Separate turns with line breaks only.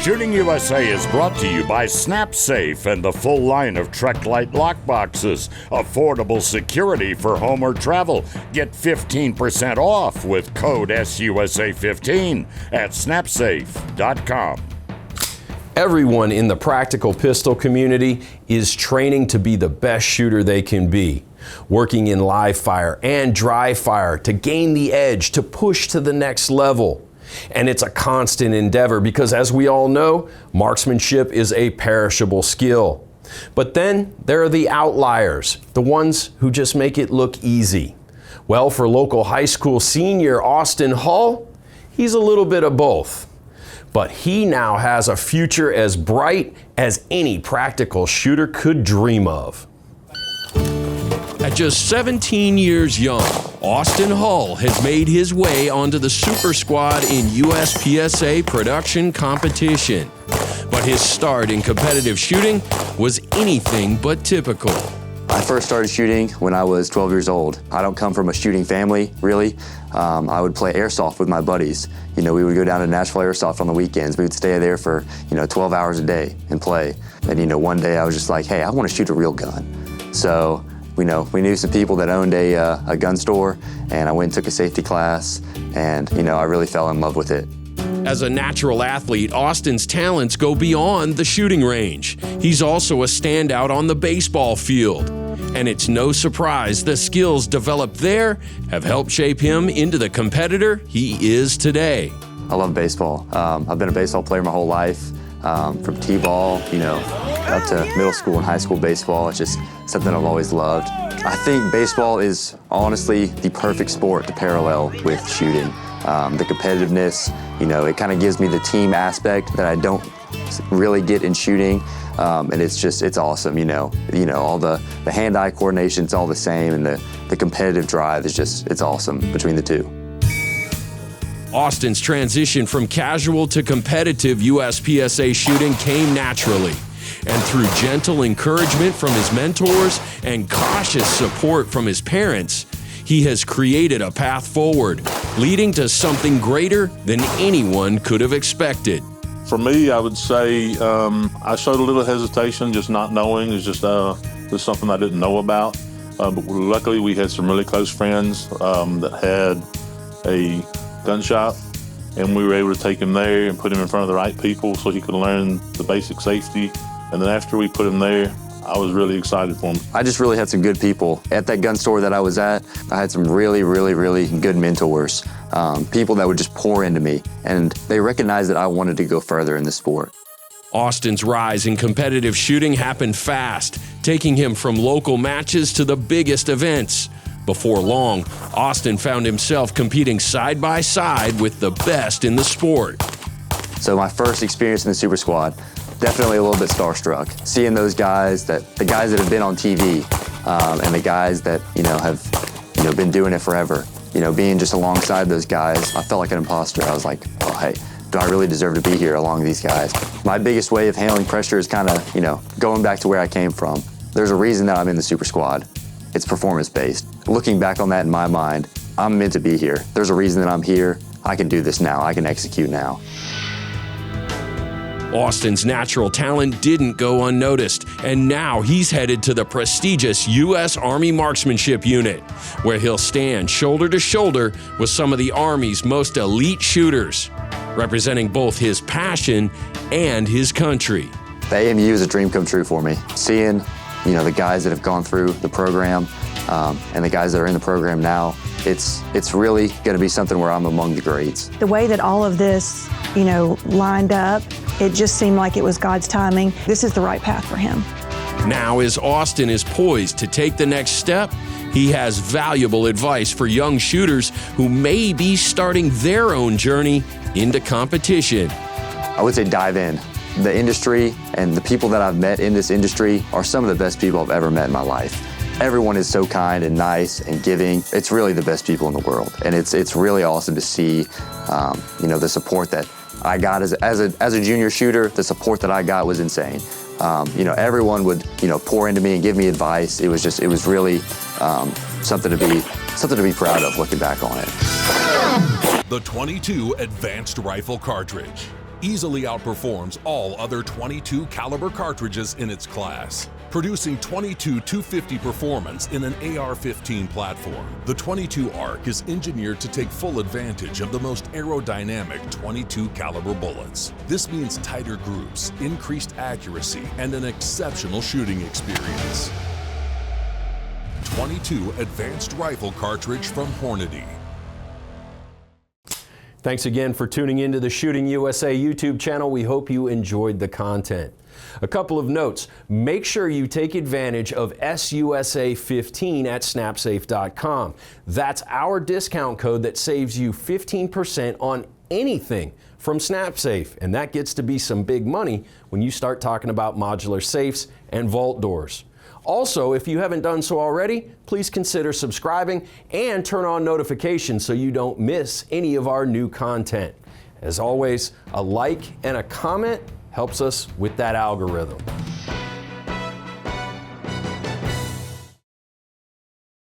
Shooting USA is brought to you by SnapSafe and the full line of Trek-Lite lockboxes. Affordable security for home or travel. Get 15% off with code SUSA15 at snapsafe.com.
Everyone in the practical pistol community is training to be the best shooter they can be, working in live fire and dry fire to gain the edge, to push to the next level. And it's a constant endeavor because, as we all know, marksmanship is a perishable skill. But then there are the outliers, the ones who just make it look easy. Well, for local high school senior Austin Hull, he's a little bit of both. But he now has a future as bright as any practical shooter could dream of. At just 17 years young, Austin Hull has made his way onto the Super Squad in USPSA production competition. But his start in competitive shooting was anything but typical.
I first started shooting when I was 12 years old. I don't come from a shooting family, really. I would play airsoft with my buddies. We would go down to Nashville Airsoft on the weekends. We would stay there for, 12 hours a day and play. And, one day I was just like, hey, I want to shoot a real gun. So, we knew some people that owned a gun store, and I went and took a safety class, and, I really fell in love with it.
As a natural athlete, Austin's talents go beyond the shooting range. He's also a standout on the baseball field. And it's no surprise the skills developed there have helped shape him into the competitor he is today.
I love baseball. I've been a baseball player my whole life, from t-ball, up to middle school and high school baseball. It's just something I've always loved. I think baseball is honestly the perfect sport to parallel with shooting. The competitiveness, it kind of gives me the team aspect that I don't really get in shooting. And it's awesome, all the hand-eye coordination, it's all the same, and the competitive drive is it's awesome between the two.
Austin's transition from casual to competitive USPSA shooting came naturally. And through gentle encouragement from his mentors and cautious support from his parents, he has created a path forward, leading to something greater than anyone could have expected.
For me, I would say I showed a little hesitation, just not knowing. It's just something I didn't know about. But luckily, we had some really close friends that had a gun shop, and we were able to take him there and put him in front of the right people so he could learn the basic safety. And then after we put him there, I was really excited for him.
I just really had some good people. At that gun store that I was at, I had some really, really, really good mentors, people that would just pour into me, and they recognized that I wanted to go further in the sport.
Austin's rise in competitive shooting happened fast, taking him from local matches to the biggest events. Before long, Austin found himself competing side by side with the best in the sport.
So my first experience in the Super Squad, definitely a little bit starstruck. Seeing those guys, the guys that have been on TV, and the guys that have been doing it forever. Being just alongside those guys, I felt like an imposter. I was like, oh hey, do I really deserve to be here along these guys? My biggest way of handling pressure is kind of going back to where I came from. There's a reason that I'm in the Super Squad. It's performance-based. Looking back on that in my mind, I'm meant to be here. There's a reason that I'm here. I can do this now. I can execute now.
Austin's natural talent didn't go unnoticed, and now he's headed to the prestigious U.S. Army Marksmanship Unit, where he'll stand shoulder to shoulder with some of the Army's most elite shooters, representing both his passion and his country.
The AMU is a dream come true for me. Seeing the guys that have gone through the program and the guys that are in the program now, it's really going to be something where I'm among the greats.
The way that all of this, lined up, it just seemed like it was God's timing. This is the right path for him.
Now, as Austin is poised to take the next step, he has valuable advice for young shooters who may be starting their own journey into competition.
I would say dive in. The industry and the people that I've met in this industry are some of the best people I've ever met in my life. Everyone is so kind and nice and giving. It's really the best people in the world. And it's really awesome to see, the support that I got as a junior shooter. The support that I got was insane. Everyone would, pour into me and give me advice. It was really something to be proud of looking back on it.
The .22 Advanced Rifle Cartridge. easily outperforms all other .22 caliber cartridges in its class, producing .22 250 performance in an AR-15 platform. The .22 ARC is engineered to take full advantage of the most aerodynamic .22 caliber bullets. This means tighter groups, increased accuracy, and an exceptional shooting experience. .22 Advanced Rifle Cartridge from Hornady.
Thanks again for tuning into the Shooting USA YouTube channel. We hope you enjoyed the content. A couple of notes. Make sure you take advantage of SUSA15 at snapsafe.com. That's our discount code that saves you 15% on anything from SnapSafe, and that gets to be some big money when you start talking about modular safes and vault doors. Also, if you haven't done so already, please consider subscribing and turn on notifications so you don't miss any of our new content. As always, a like and a comment helps us with that algorithm.